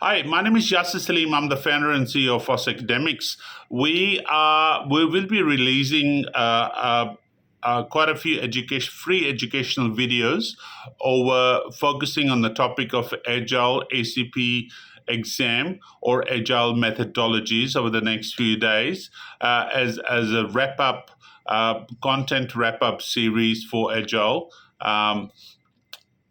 Hi, my name is Yasser Salim. I'm the founder and CEO of FOSS Academics. We will be releasing quite a few free educational videos over focusing on the topic of Agile ACP exam or Agile methodologies over the next few days as a wrap up content wrap up series for Agile. Um,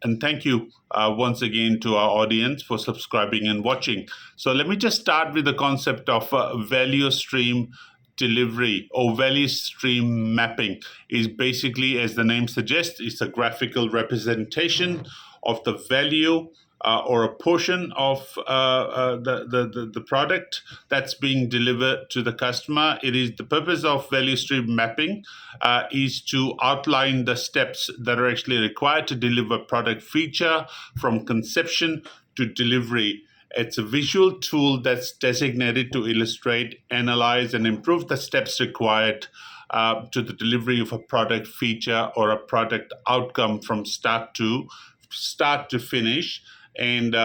and thank you once again to our audience for subscribing and watching. So let me just start with the concept of value stream delivery or value stream mapping. Is basically, as the name suggests, it's a graphical representation of the value or a portion of the product that's being delivered to the customer. It is the purpose of value stream mapping is to outline the steps that are actually required to deliver product feature from conception to delivery. It's a visual tool that's designated to illustrate, analyze, and improve the steps required to the delivery of a product feature or a product outcome from start to finish. And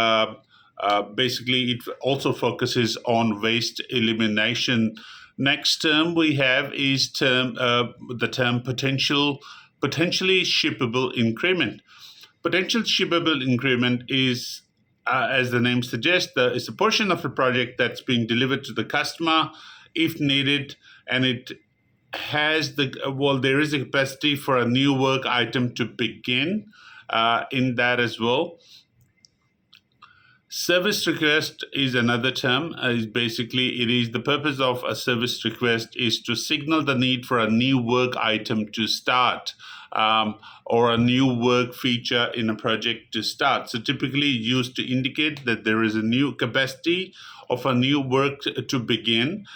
basically, it also focuses on waste elimination. Next term we have is the term potentially shippable increment. Potential shippable increment is, as the name suggests, is a portion of a project that's being delivered to the customer if needed, and it has there is a capacity for a new work item to begin in that as well. Service request is another term. Is basically, it is the purpose of a service request is to signal the need for a new work item to start, or a new work feature in a project to start. So typically used to indicate that there is a new capacity of a new work to begin.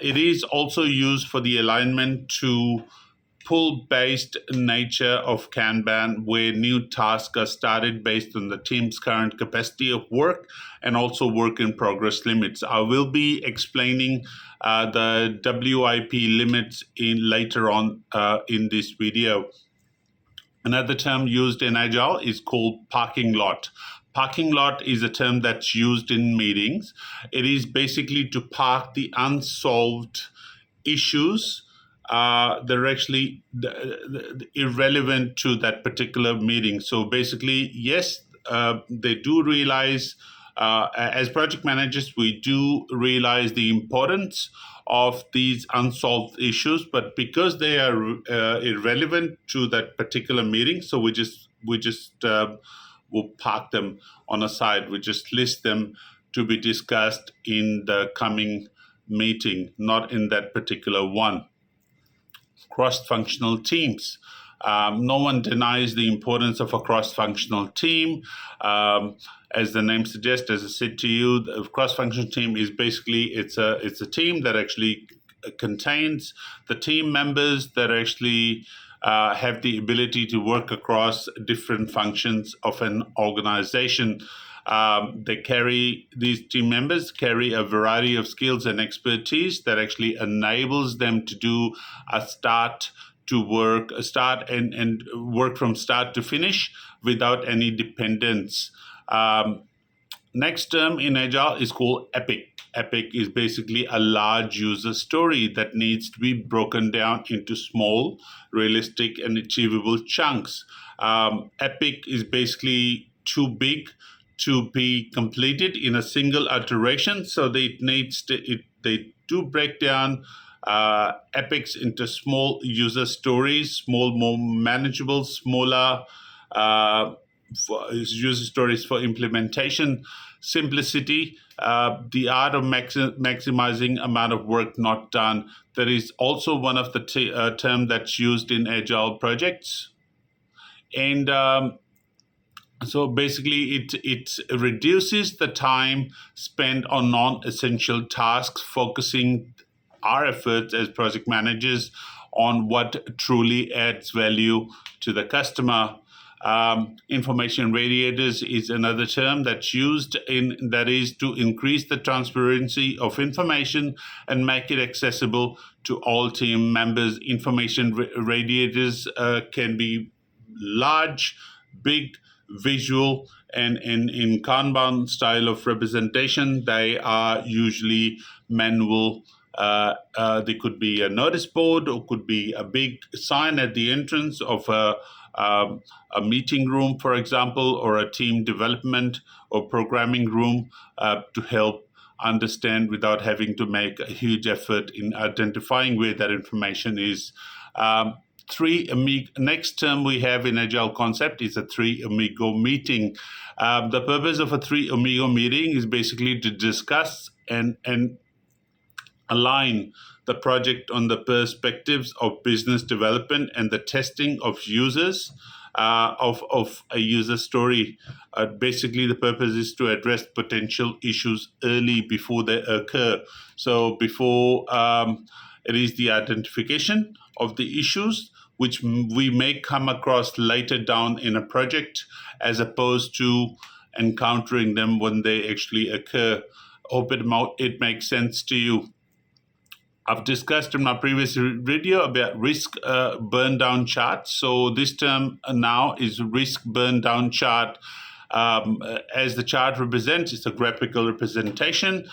It is also used for the alignment to pull-based nature of Kanban, where new tasks are started based on the team's current capacity of work and also work in progress limits. I will be explaining the WIP limits in later on in this video. Another term used in Agile is called parking lot. Parking lot is a term that's used in meetings. It is basically to park the unsolved issues they're actually irrelevant to that particular meeting. So basically, yes, they do realize, as project managers, we do realize the importance of these unsolved issues, but because they are irrelevant to that particular meeting, so we just will park them on a side. We just list them to be discussed in the coming meeting, not in that particular one. Cross-functional teams. No one denies the importance of a cross-functional team. As the name suggests, as I said to you, the cross-functional team is basically it's a team that actually contains the team members that actually have the ability to work across different functions of an organization. These team members carry a variety of skills and expertise that actually enables them to do start and work from start to finish without any dependence. Next term in Agile is called epic. Epic is basically a large user story that needs to be broken down into small, realistic, and achievable chunks. Epic is basically too big to be completed in a single iteration, so they do break down epics into small user stories, more manageable, smaller user stories for implementation. Simplicity, the art of maximizing amount of work not done. That is also one of the term that's used in agile projects. And so basically, it reduces the time spent on non-essential tasks, focusing our efforts as project managers on what truly adds value to the customer. Information radiators is another term that's used that is to increase the transparency of information and make it accessible to all team members. Information radiators can be large, big, visual, And in Kanban style of representation, they are usually manual. There could be a notice board, or could be a big sign at the entrance of a meeting room, for example, or a team development or programming room, to help understand without having to make a huge effort in identifying where that information is. Next term we have in Agile concept is a 3 Amigo meeting. The purpose of a 3 Amigo meeting is basically to discuss and align the project on the perspectives of business development and the testing of users, of a user story. Basically, the purpose is to address potential issues early before they occur. So before it is the identification of the issues, which we may come across later down in a project, as opposed to encountering them when they actually occur. Hope it makes sense to you. I've discussed in my previous video about risk burn down chart. So this term now is risk burn down chart. As the chart represents, it's a graphical representation.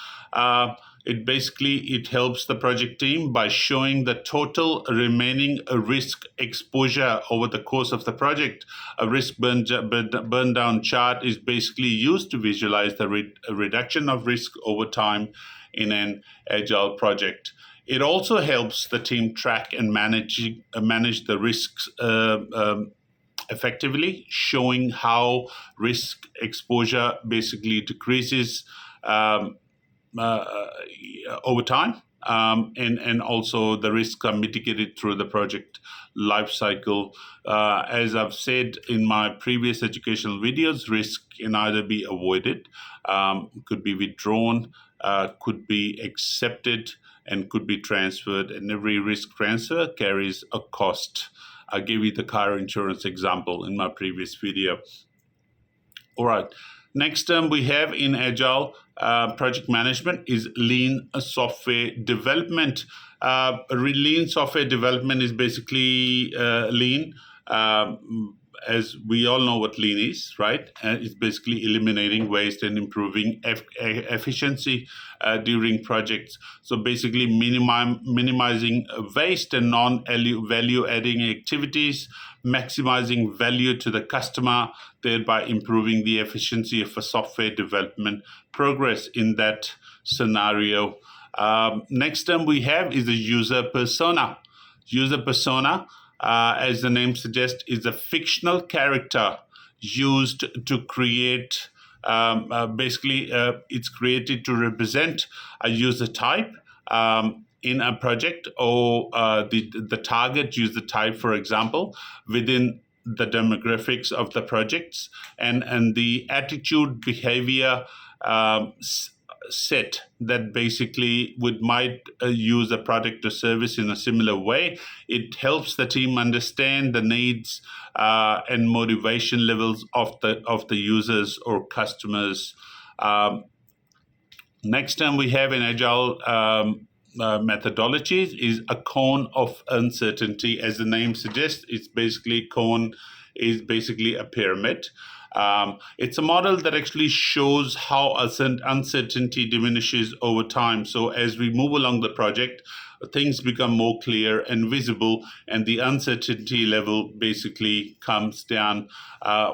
It helps the project team by showing the total remaining risk exposure over the course of the project. A risk burn down chart is basically used to visualize the reduction of risk over time in an agile project. It also helps the team track and manage the risks effectively, showing how risk exposure basically decreases over time, and also the risks are mitigated through the project life cycle. As I've said in my previous educational videos, risk can either be avoided, could be withdrawn, could be accepted, and could be transferred, and every risk transfer carries a cost. I gave you the car insurance example in my previous video. All right, next term we have in Agile project management is lean software development. Lean software development is basically lean. As we all know what lean is, right? It's basically eliminating waste and improving efficiency during projects. So basically minimizing waste and non-value adding activities, maximizing value to the customer, thereby improving the efficiency of a software development progress in that scenario. Next term we have is the user persona. User persona, as the name suggests, is a fictional character used to create, it's created to represent a user type in a project, or the target user type, for example, within the demographics of the projects, and the attitude, behavior set that basically might use a product or service in a similar way. It helps the team understand the needs and motivation levels of the users or customers. Next term we have in Agile methodologies is a cone of uncertainty. As the name suggests, cone is basically a pyramid. It's a model that actually shows how uncertainty diminishes over time. So as we move along the project, things become more clear and visible, and the uncertainty level basically comes down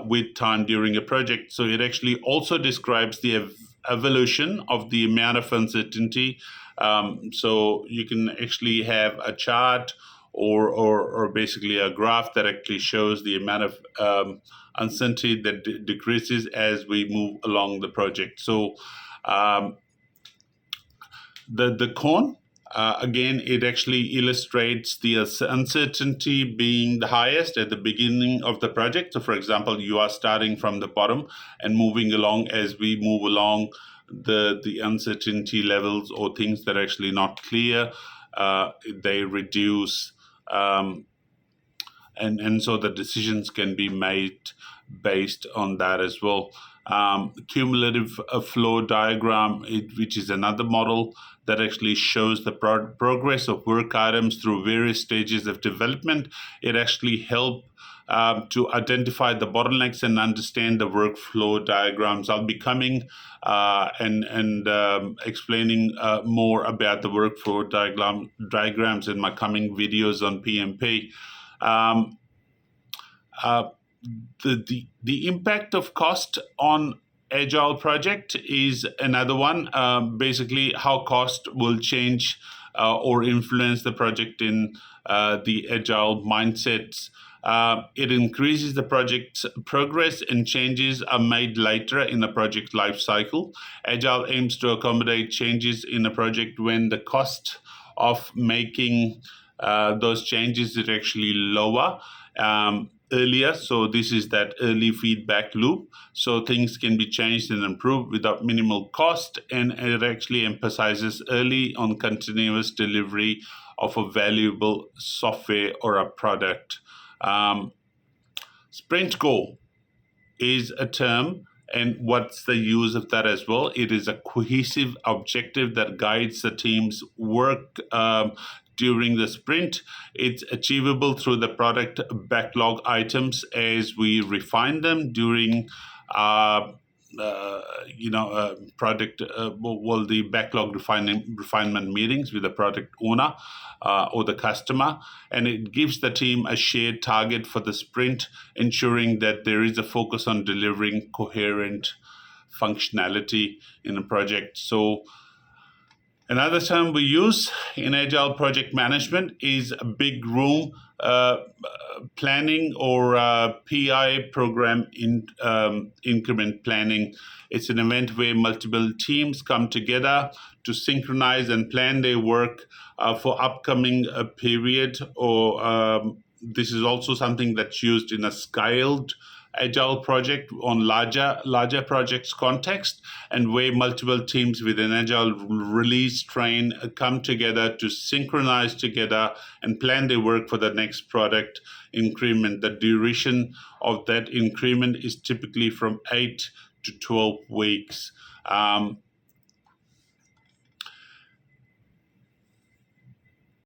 with time during a project. So it actually also describes the evolution of the amount of uncertainty. So you can actually have a chart or basically a graph that actually shows the amount of uncertainty that decreases as we move along the project. So the cone, again, it actually illustrates the uncertainty being the highest at the beginning of the project. So for example, you are starting from the bottom and moving along. As we move along, the uncertainty levels or things that are actually not clear, they reduce, and so the decisions can be made based on that as well. Cumulative flow diagram, which is another model that actually shows the progress of work items through various stages of development. It actually helps to identify the bottlenecks and understand the workflow diagrams. I'll be coming and explaining more about the workflow diagrams in my coming videos on PMP. The impact of cost on Agile project is another one. Basically, how cost will change or influence the project in the Agile mindsets. It increases the project's progress, and changes are made later in the project life cycle. Agile aims to accommodate changes in a project when the cost of making those changes is actually lower. Earlier, so this is that early feedback loop, so things can be changed and improved without minimal cost, and it actually emphasizes early on continuous delivery of a valuable software or a product. Sprint goal is a term, and what's the use of that as well? It is a cohesive objective that guides the team's work during the sprint. It's achievable through the product backlog items as we refine them during product the backlog refinement meetings with the product owner or the customer, and it gives the team a shared target for the sprint, ensuring that there is a focus on delivering coherent functionality in a project. So another term we use in Agile project management is a big room planning, or PI, program increment planning. It's an event where multiple teams come together to synchronize and plan their work for upcoming period, or this is also something that's used in a scaled Agile project on larger projects context, and where multiple teams within Agile release train come together to synchronize together and plan their work for the next product increment. The duration of that increment is typically from 8 to 12 weeks.